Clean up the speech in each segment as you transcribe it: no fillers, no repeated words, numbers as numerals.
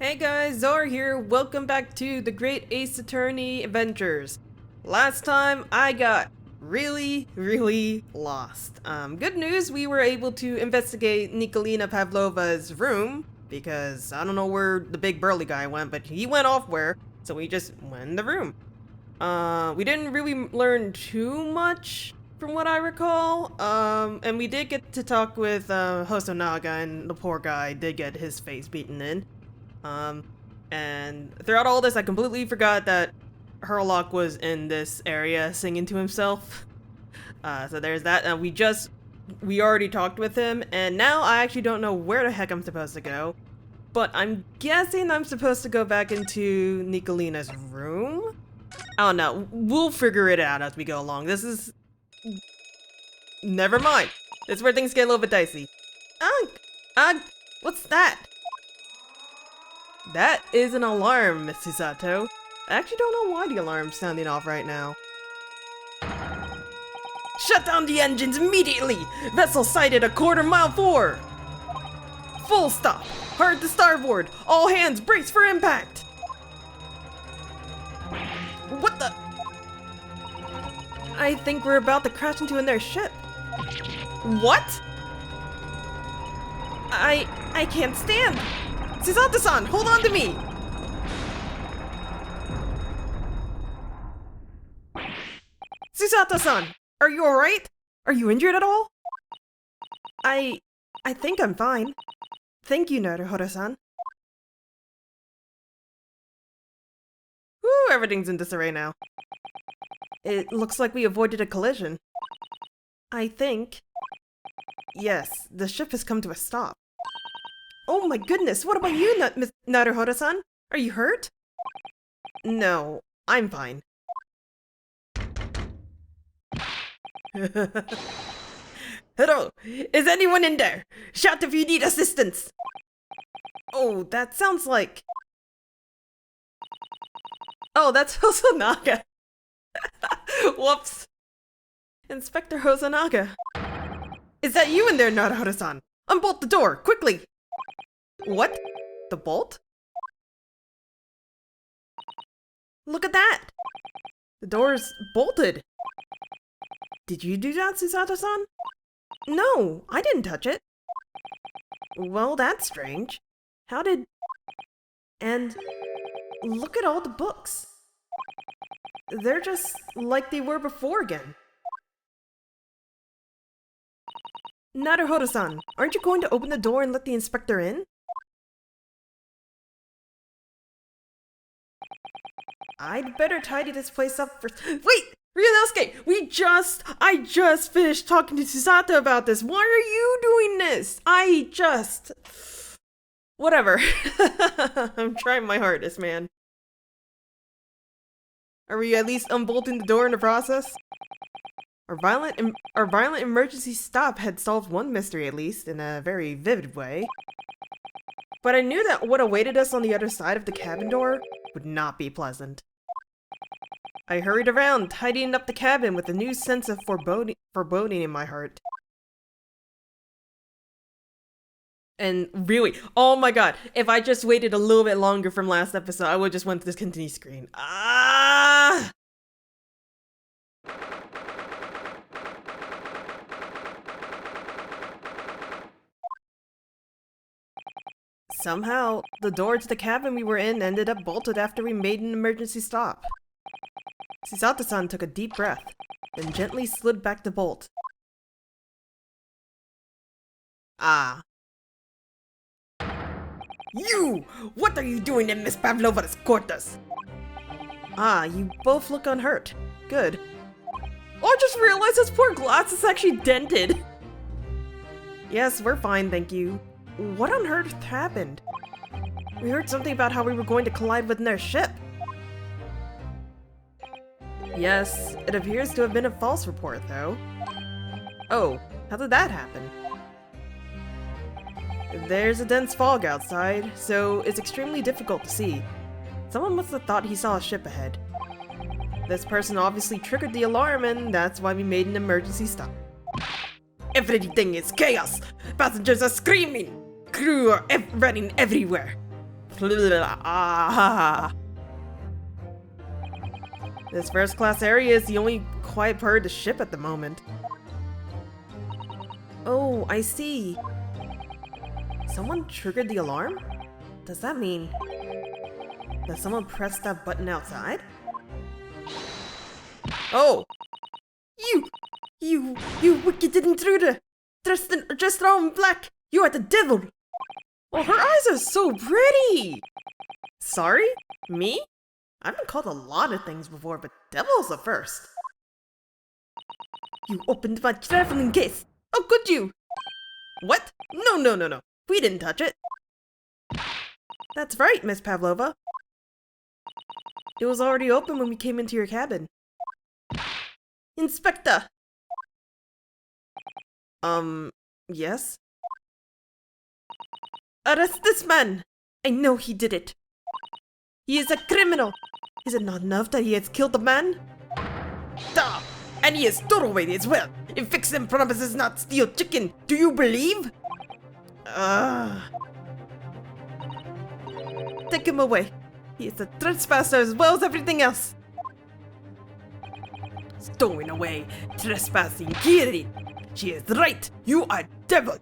Hey guys, Zora here. Welcome back to the Great Ace Attorney Adventures. Last time I got really lost. Good news, we were able to investigate Nikolina Pavlova's room because I don't know where the big burly guy went, but he went off where, so we just went in the room. We didn't really learn too much from what I recall, and we did get to talk with Hosonaga, and the poor guy did get his face beaten in. And throughout all this, I completely forgot that Herlock was in this area singing to himself. So there's that. And we already talked with him, and now I actually don't know where the heck I'm supposed to go. But I'm guessing I'm supposed to go back into Nikolina's room? I don't know. We'll figure it out as we go along. Never mind. This is where things get a little bit dicey. What's that? That is an alarm, Miss Susato. I actually don't know why the alarm's sounding off right now. Shut down the engines immediately! Vessel sighted a quarter-mile forward! Full stop! Hard to starboard! All hands brace for impact! What the? I think we're about to crash into their ship. What? I can't stand! Susato-san, hold on to me! Susato-san, are you alright? Are you injured at all? I think I'm fine. Thank you, Naruhodo-san. Whew, everything's in disarray now. It looks like we avoided a collision. I think... Yes, the ship has come to a stop. Oh my goodness, what about you, Naruhodo-san? Are you hurt? No, I'm fine. Hello, is anyone in there? Shout if you need assistance! Oh, that sounds like... Oh, that's Hosonaga! Whoops. Inspector Hosonaga. Is that you in there, Naruhodo-san? Unbolt the door, quickly! What? The bolt? Look at that! The door's bolted. Did you do that, Susato-san? No, I didn't touch it. Well, that's strange. How did... And look at all the books. They're just like they were before again. Naruhodo-san, aren't you going to open the door and let the inspector in? I'd better tidy this place up first. Wait! Ryunosuke! I just finished talking to Susato about this. Why are you doing this? Whatever. I'm trying my hardest, man. Are we at least unbolting the door in the process? Our violent emergency stop had solved one mystery, at least, in a very vivid way. But I knew that what awaited us on the other side of the cabin door would not be pleasant. I hurried around, tidying up the cabin with a new sense of foreboding in my heart. And really, oh my god, if I just waited a little bit longer from last episode, I would just went to this continue screen. Ah! Somehow, the door to the cabin we were in ended up bolted after we made an emergency stop. Susato-san took a deep breath, then gently slid back the bolt. Ah. You! What are you doing in Miss Pavlova's quarters? Ah, you both look unhurt. Good. Oh, I just realized this poor glass is actually dented. Yes, we're fine, thank you. What on earth happened? We heard something about how we were going to collide with their ship. Yes, it appears to have been a false report, though. Oh, how did that happen? There's a dense fog outside, so it's extremely difficult to see. Someone must have thought he saw a ship ahead. This person obviously triggered the alarm, and that's why we made an emergency stop. Everything is chaos! Passengers are screaming! Crew are running everywhere! Ah. This first class area is the only quiet part of the ship at the moment. Oh, I see. Someone triggered the alarm? Does that mean that someone pressed that button outside? Oh! You wicked intruder! Dressed all in black! You are the devil! Oh, her eyes are so pretty! Sorry? Me? I've been called a lot of things before, but devil's the first. You opened my traveling case! How could you? What? No. We didn't touch it. That's right, Miss Pavlova. It was already open when we came into your cabin. Inspector! Yes? Arrest this man! I know he did it. He is a criminal! Is it not enough that he has killed the man? Duh! And he has stolen away as well! If Fixin promises not steal chicken, do you believe? Take him away. He is a trespasser as well as everything else. Stowing away, trespassing, Kiri. She is right. You are devil.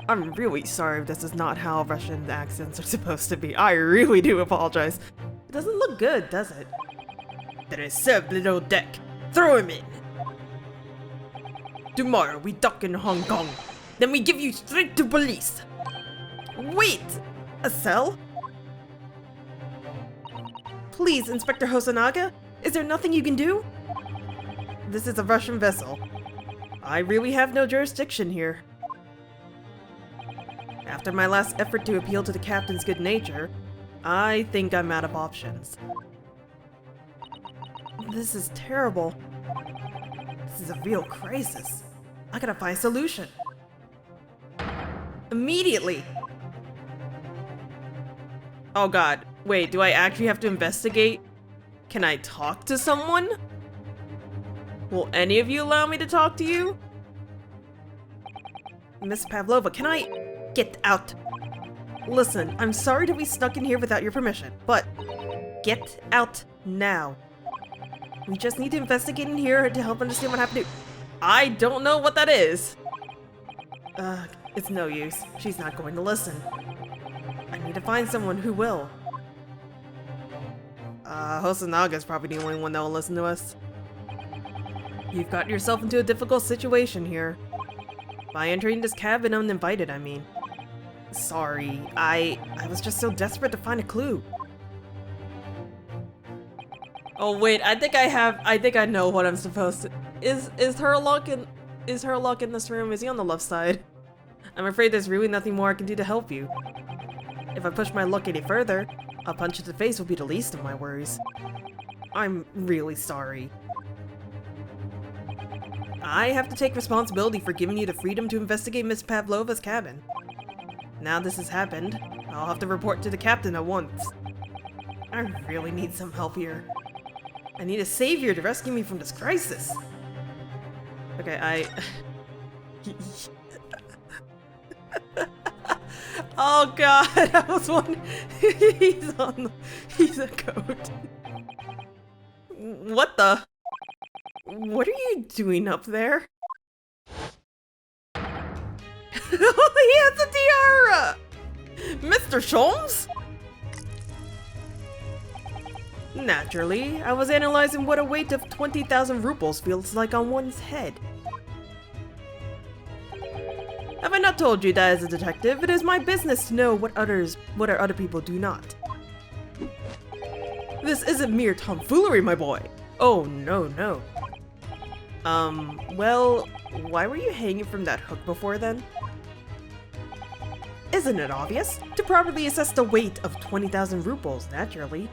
I'm really sorry if this is not how Russian accents are supposed to be. I really do apologize. It doesn't look good, does it? There is served little deck. Throw him in. Tomorrow we dock in Hong Kong. Then we give you straight to police. Wait! A cell? Please, Inspector Hosonaga, is there nothing you can do? This is a Russian vessel. I really have no jurisdiction here. After my last effort to appeal to the captain's good nature, I think I'm out of options. This is terrible. This is a real crisis. I gotta find a solution. Immediately! Oh god, wait, do I actually have to investigate? Can I talk to someone? Will any of you allow me to talk to you? Miss Pavlova, can I get out? Listen, I'm sorry to be stuck in here without your permission, but get out now. We just need to investigate in here to help understand what happened to— I don't know what that is. It's no use. She's not going to listen. I need to find someone who will. Hosonaga probably the only one that will listen to us. You've gotten yourself into a difficult situation here. By entering this cabin uninvited, I mean. Sorry, I was just so desperate to find a clue. Oh wait, I think I know what I'm supposed to— Is Herlock in this room? Is he on the left side? I'm afraid there's really nothing more I can do to help you. If I push my luck any further, a punch to the face will be the least of my worries. I'm really sorry. I have to take responsibility for giving you the freedom to investigate Miss Pavlova's cabin. Now this has happened, I'll have to report to the captain at once. I really need some help here. I need a savior to rescue me from this crisis. Okay, oh god, I was wondering. He's a goat. What the? What are you doing up there? He has a tiara! Mr. Sholmes? Naturally, I was analyzing what a weight of 20,000 rubles feels like on one's head. Have I not told you that as a detective, it is my business to know what other people do not? This isn't mere tomfoolery, my boy. Oh, no. Well, why were you hanging from that hook before then? Isn't it obvious? To properly assess the weight of 20,000 rubles, naturally.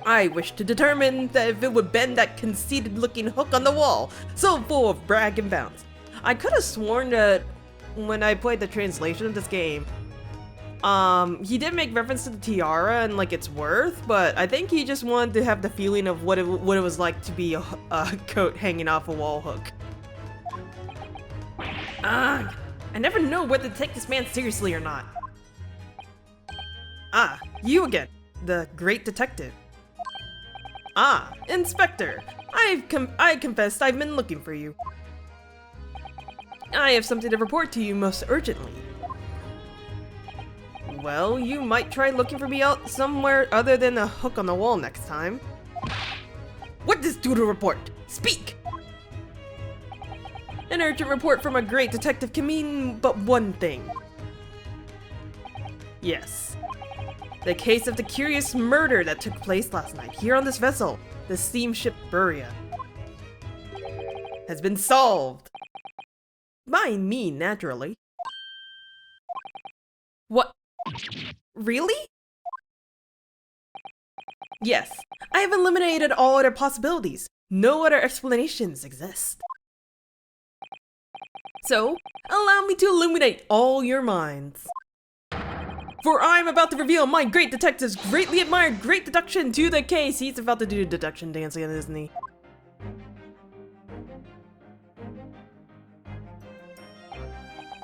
I wish to determine that if it would bend that conceited-looking hook on the wall, so full of brag and bounce. I could have sworn that when I played the translation of this game, he did make reference to the tiara and like its worth, but I think he just wanted to have the feeling of what it was like to be a coat hanging off a wall hook. I never know whether to take this man seriously or not. you again, the great detective. Ah, Inspector. I confess I've been looking for you. I have something to report to you most urgently. Well, you might try looking for me out somewhere other than a hook on the wall next time. What does due to report? Speak! An urgent report from a great detective can mean but one thing. Yes. The case of the curious murder that took place last night here on this vessel, the steamship Buria, has been solved. By me, naturally. What? Really? Yes, I have eliminated all other possibilities. No other explanations exist. So, allow me to illuminate all your minds. For I am about to reveal my great detective's greatly admired great deduction to the case. He's about to do a deduction dance again, isn't he?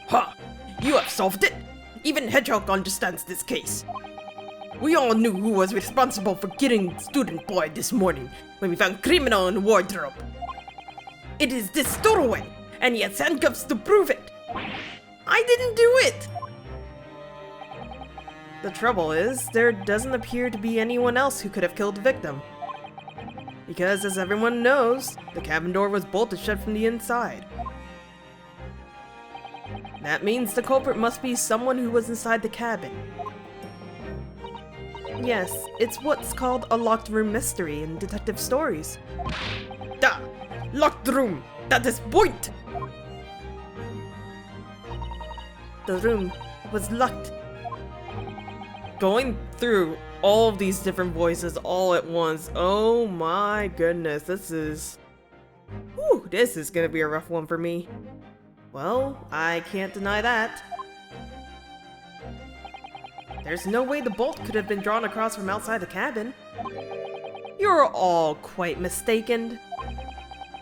Ha! You have solved it! Even Hedgehog understands this case. We all knew who was responsible for killing student boy this morning when we found criminal in the wardrobe. It is this stowaway, and he has handcuffs to prove it. I didn't do it! The trouble is, there doesn't appear to be anyone else who could have killed the victim. Because, as everyone knows, the cabin door was bolted shut from the inside. That means the culprit must be someone who was inside the cabin. Yes, it's what's called a locked room mystery in detective stories. Da! Locked room! That is point! The room was locked. Going through all of these different voices all at once. Oh my goodness, this is gonna be a rough one for me. Well, I can't deny that. There's no way the bolt could have been drawn across from outside the cabin. You're all quite mistaken.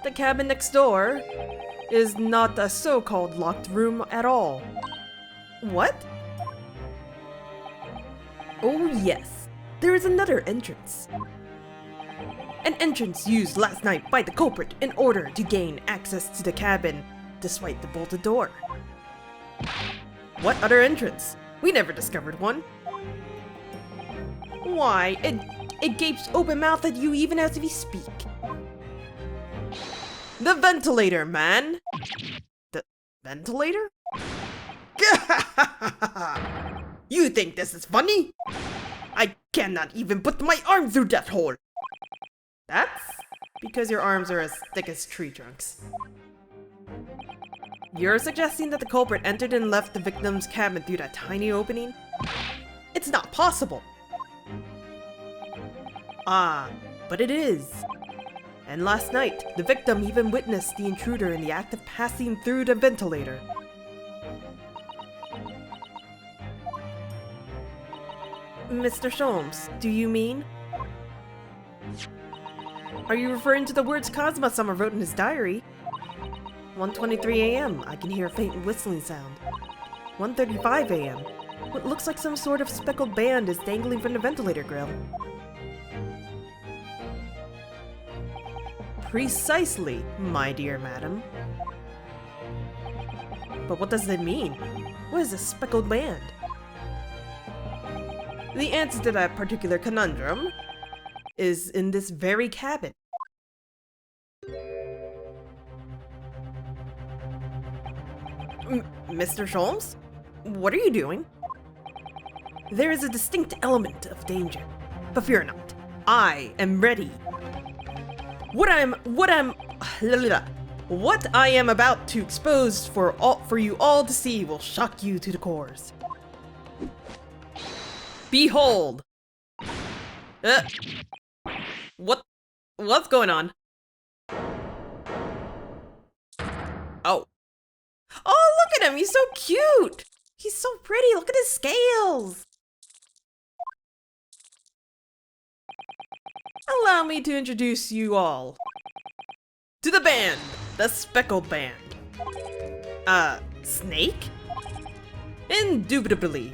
The cabin next door is not a so-called locked room at all. What? Oh yes, there is another entrance. An entrance used last night by the culprit in order to gain access to the cabin despite the bolted door. What other entrance? We never discovered one. Why, it gapes open-mouthed at you even as we speak. The ventilator, man! The ventilator? You think this is funny? I cannot even put my arm through that hole! That's because your arms are as thick as tree trunks. You're suggesting that the culprit entered and left the victim's cabin through that tiny opening? It's not possible! Ah, but it is. And last night, the victim even witnessed the intruder in the act of passing through the ventilator. Mr. Sholmes, do you mean? Are you referring to the words Kazuma-sama wrote in his diary? 1:23 a.m. I can hear a faint whistling sound. 1:35 a.m. What looks like some sort of speckled band is dangling from the ventilator grill. Precisely, my dear madam. But what does it mean? What is a speckled band? The answer to that particular conundrum is in this very cabin. Mr. Sholmes? What are you doing? There is a distinct element of danger, but fear not. I am ready. What I am about to expose for you all to see will shock you to the cores. Behold! What's going on? Oh. Oh, look at him! He's so cute! He's so pretty! Look at his scales! Allow me to introduce you all to the band! The Speckled Band. Snake? Indubitably,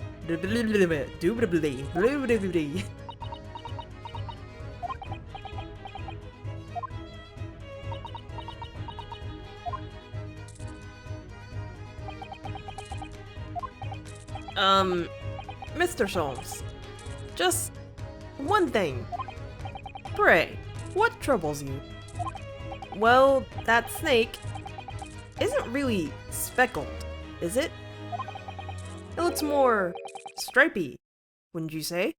Mr. Sholmes, just one thing. Pray, what troubles you? Well, that snake isn't really speckled, is it? It looks more stripy, wouldn't you say?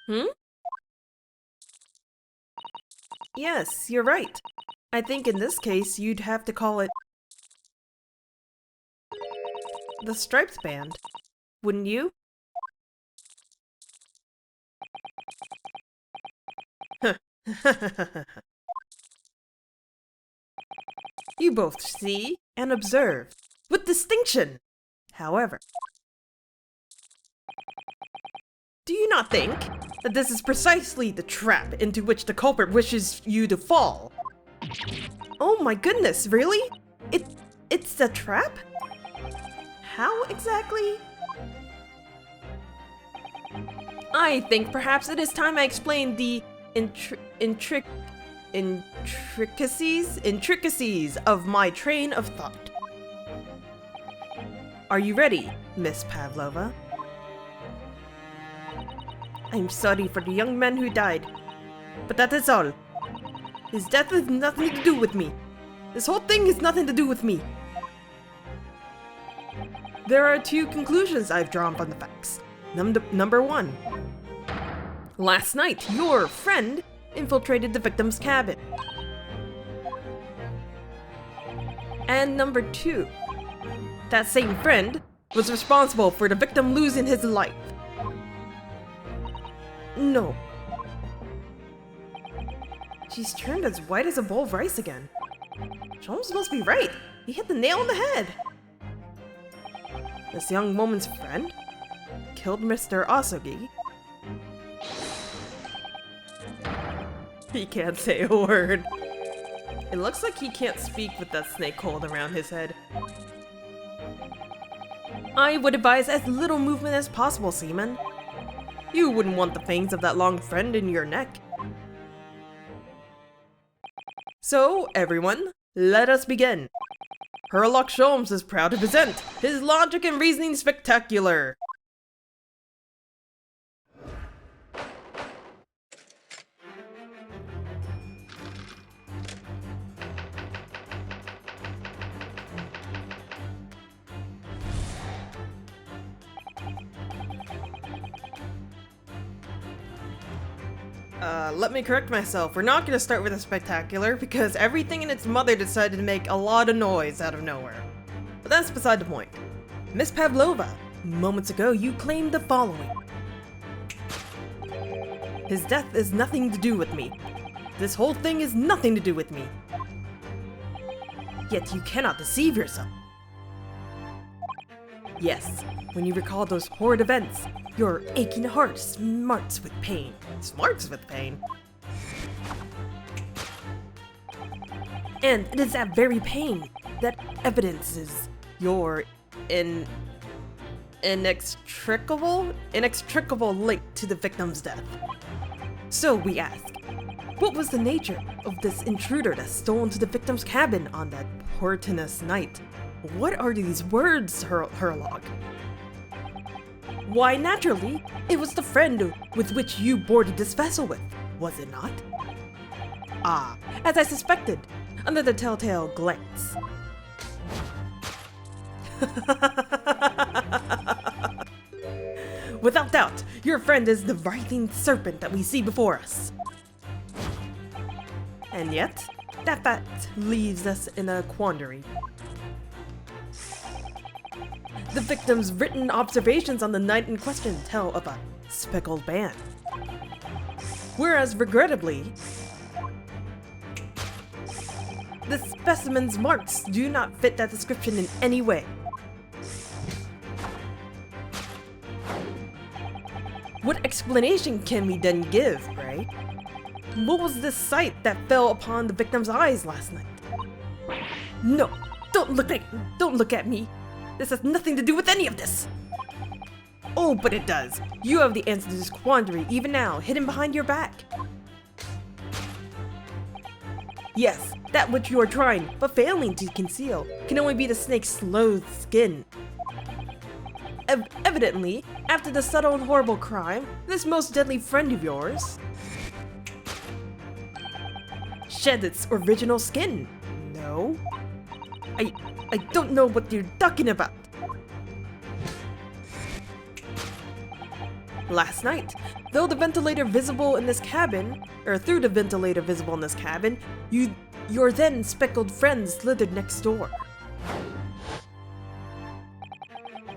Hmm? Yes, you're right. I think in this case you'd have to call it the striped band, wouldn't you? You both see and observe with distinction. However, do you not think that this is precisely the trap into which the culprit wishes you to fall? Oh my goodness, really? It's a trap? How exactly? I think perhaps it is time I explain the intricacies of my train of thought. Are you ready, Miss Pavlova? I'm sorry for the young man who died, but that is all. His death has nothing to do with me. This whole thing has nothing to do with me. There are two conclusions I've drawn from the facts. Number one. Last night, your friend infiltrated the victim's cabin. And number two. That same friend was responsible for the victim losing his life. No. She's turned as white as a bowl of rice again. Sholmes must be right. He hit the nail on the head. This young woman's friend killed Mr. Asogi. He can't say a word. It looks like he can't speak with that snake coiled around his head. I would advise as little movement as possible, Seaman. You wouldn't want the fangs of that long friend in your neck. So, everyone, let us begin. Sherlock Sholmes is proud to present his logic and reasoning spectacular. Let me correct myself. We're not gonna start with a spectacular because everything and its mother decided to make a lot of noise out of nowhere. But that's beside the point. Miss Pavlova, moments ago you claimed the following. His death is nothing to do with me. This whole thing is nothing to do with me. Yet you cannot deceive yourself. Yes, when you recall those horrid events, your aching heart smarts with pain. Smarts with pain? And it is that very pain that evidences your inextricable link to the victim's death. So we ask, what was the nature of this intruder that stole into the victim's cabin on that portentous night? What are these words, Sherlock? Why, naturally, it was the friend with which you boarded this vessel with, was it not? Ah, as I suspected, under the telltale glance. Without doubt, your friend is the writhing serpent that we see before us. And yet, that fact leaves us in a quandary. The victim's written observations on the night in question tell of a speckled band. Whereas, regrettably, the specimen's marks do not fit that description in any way. What explanation can we then give, pray? What was this sight that fell upon the victim's eyes last night? No, don't look at me. This has nothing to do with any of this! Oh, but it does. You have the answer to this quandary even now, hidden behind your back. Yes, that which you are trying, but failing to conceal, can only be the snake's loathed skin. Evidently, after the subtle and horrible crime, this most deadly friend of yours shed its original skin. No? I don't know what you're talking about. Last night, through the ventilator visible in this cabin, your then speckled friend slithered next door.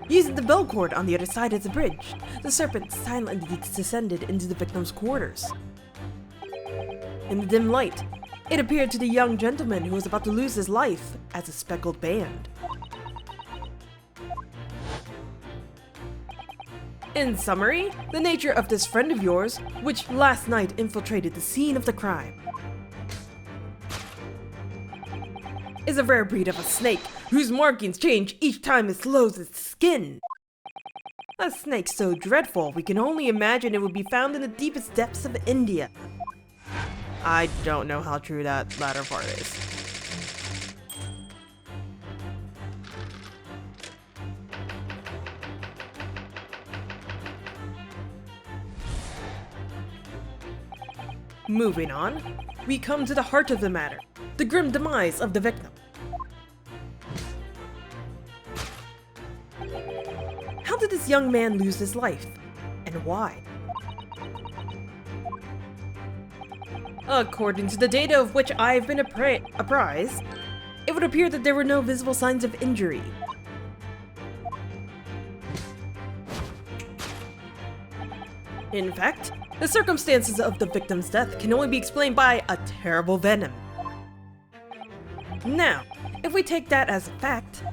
Using the bell cord on the other side of the bridge, the serpent silently descended into the victim's quarters. In the dim light, it appeared to the young gentleman who was about to lose his life as a speckled band. In summary, the nature of this friend of yours, which last night infiltrated the scene of the crime, is a rare breed of a snake whose markings change each time it slows its skin. A snake so dreadful we can only imagine it would be found in the deepest depths of India. I don't know how true that latter part is. Moving on, we come to the heart of the matter, the grim demise of the victim. How did this young man lose his life, and why? According to the data of which I've been apprised, it would appear that there were no visible signs of injury. In fact, the circumstances of the victim's death can only be explained by a terrible venom. Now, if we take that as a fact,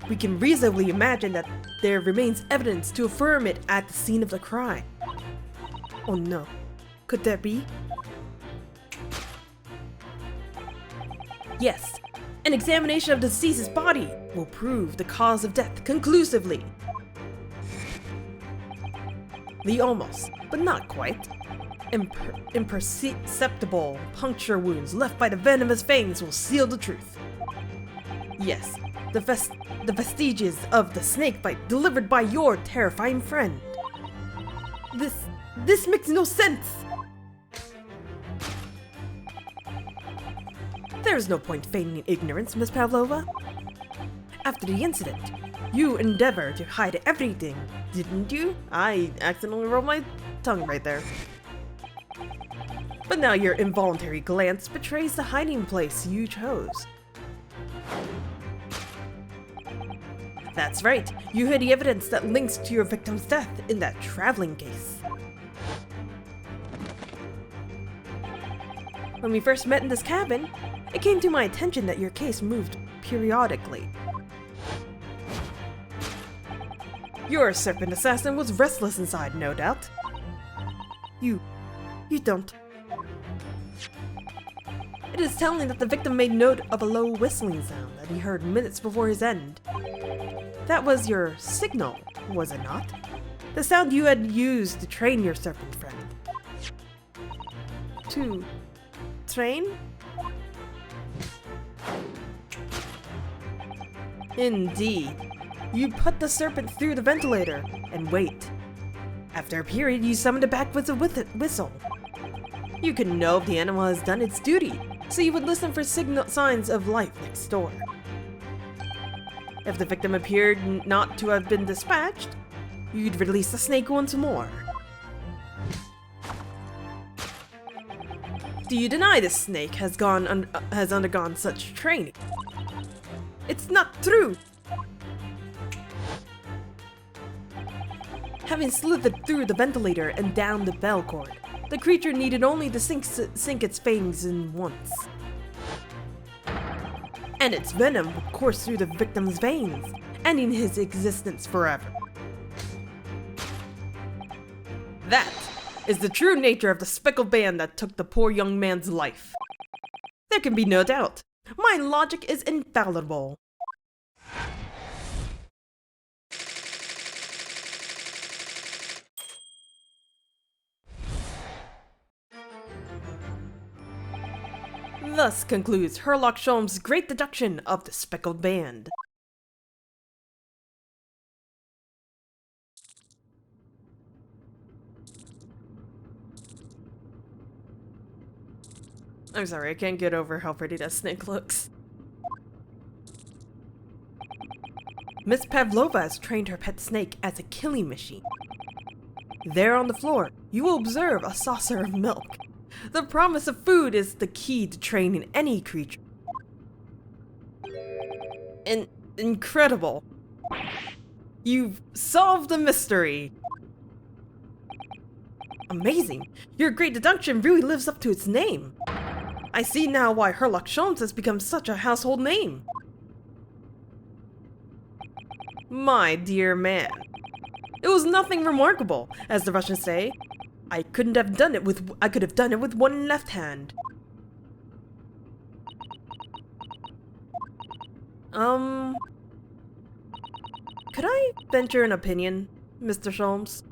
we can reasonably imagine that there remains evidence to affirm it at the scene of the crime. Oh no, could there be? Yes, an examination of the deceased's body will prove the cause of death conclusively. The almost, but not quite, imperceptible puncture wounds left by the venomous fangs will seal the truth. Yes, the vestiges of the snake bite delivered by your terrifying friend. This makes no sense! There's no point feigning ignorance, Miss Pavlova. After the incident, you endeavored to hide everything, didn't you? I accidentally rolled my tongue right there. But now your involuntary glance betrays the hiding place you chose. That's right, you hid the evidence that links to your victim's death in that traveling case. When we first met in this cabin, it came to my attention that your case moved periodically. Your serpent assassin was restless inside, no doubt. You don't. It is telling that the victim made note of a low whistling sound that he heard minutes before his end. That was your signal, was it not? The sound you had used to train your serpent friend. To train? Indeed. You put the serpent through the ventilator and wait. After a period, you summoned it back with a whistle. You can know if the animal has done its duty, so you would listen for signs of life next door. If the victim appeared not to have been dispatched, you'd release the snake once more. Do you deny this snake has undergone such training? It's not true! Having slithered through the ventilator and down the bell cord, the creature needed only to sink its fangs in once. And its venom would course through the victim's veins, ending his existence forever. That is the true nature of the speckled band that took the poor young man's life. There can be no doubt. My logic is infallible. Thus concludes Herlock Sholmes' great deduction of the speckled band. I'm sorry, I can't get over how pretty that snake looks. Miss Pavlova has trained her pet snake as a killing machine. There on the floor, you will observe a saucer of milk. The promise of food is the key to training any creature. Incredible. You've solved the mystery. Amazing. Your great deduction really lives up to its name. I see now why Herlock Sholmes has become such a household name. My dear man. It was nothing remarkable, as the Russians say. I could have done it with one left hand. Could I venture an opinion, Mr. Sholmes?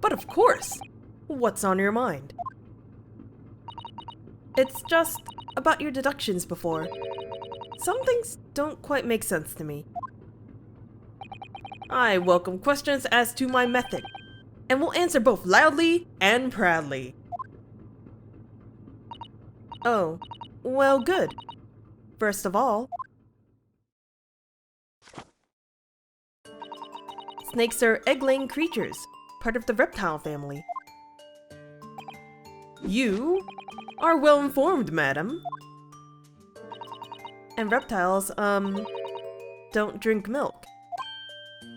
But of course! What's on your mind? It's just about your deductions before. Some things don't quite make sense to me. I welcome questions as to my method, and will answer both loudly and proudly. Oh, well, good. First of all, snakes are egg-laying creatures, part of the reptile family. You are well informed, madam. And reptiles, don't drink milk.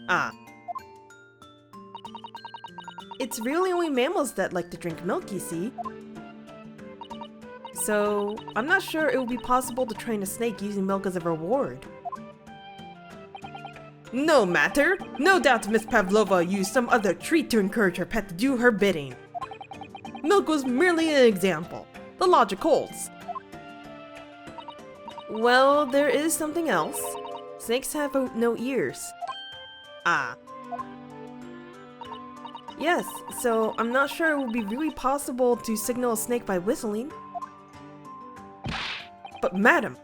Ah. It's really only mammals that like to drink milk, you see. So, I'm not sure it would be possible to train a snake using milk as a reward. No matter! No doubt Miss Pavlova used some other treat to encourage her pet to do her bidding. Milk was merely an example. The logic holds. Well, there is something else. Snakes have no ears. Ah. Yes, so I'm not sure it would be really possible to signal a snake by whistling. But madam,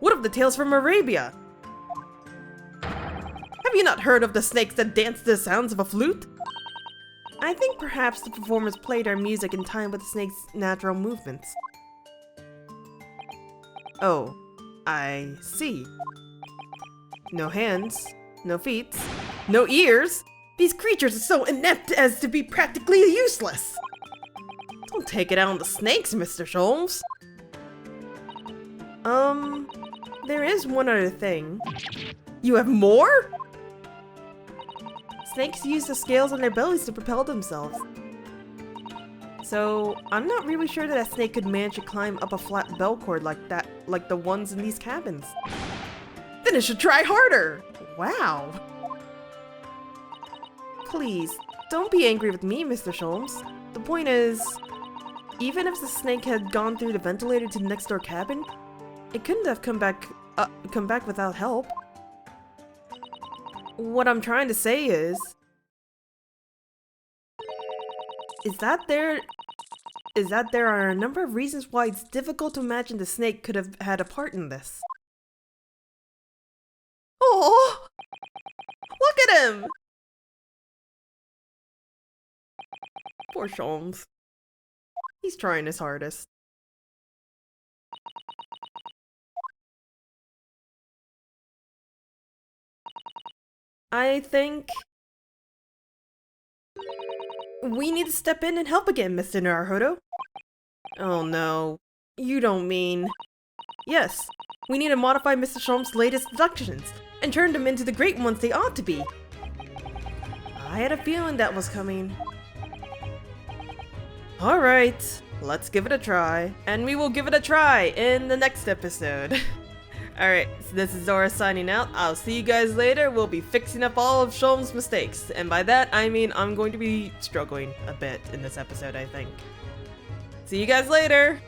what of the tales from Arabia? Have you not heard of the snakes that dance to the sounds of a flute? I think perhaps the performers played our music in time with the snake's natural movements. Oh, I see. No hands, no feet, no ears. These creatures are so inept as to be practically useless. Don't take it out on the snakes, Mr. Sholmes. There is one other thing. You have more? Snakes use the scales on their bellies to propel themselves. So, I'm not really sure that a snake could manage to climb up a flat bell cord like that, like the ones in these cabins. Then it should try harder! Wow! Please, don't be angry with me, Mr. Sholmes. The point is, even if the snake had gone through the ventilator to the next door cabin, it couldn't have come back without help. What I'm trying to say is that there are a number of reasons why it's difficult to imagine the snake could have had a part in this. Oh, look at him! Poor Sholmes. He's trying his hardest. I think we need to step in and help again, Mr. Naruhodo. Oh no, you don't mean... Yes, we need to modify Mr. Sholmes' latest deductions and turn them into the great ones they ought to be. I had a feeling that was coming. Alright, let's give it a try. And we will give it a try in the next episode. Alright, so this is Zora signing out. I'll see you guys later. We'll be fixing up all of Sholmes' mistakes. And by that, I mean I'm going to be struggling a bit in this episode, I think. See you guys later!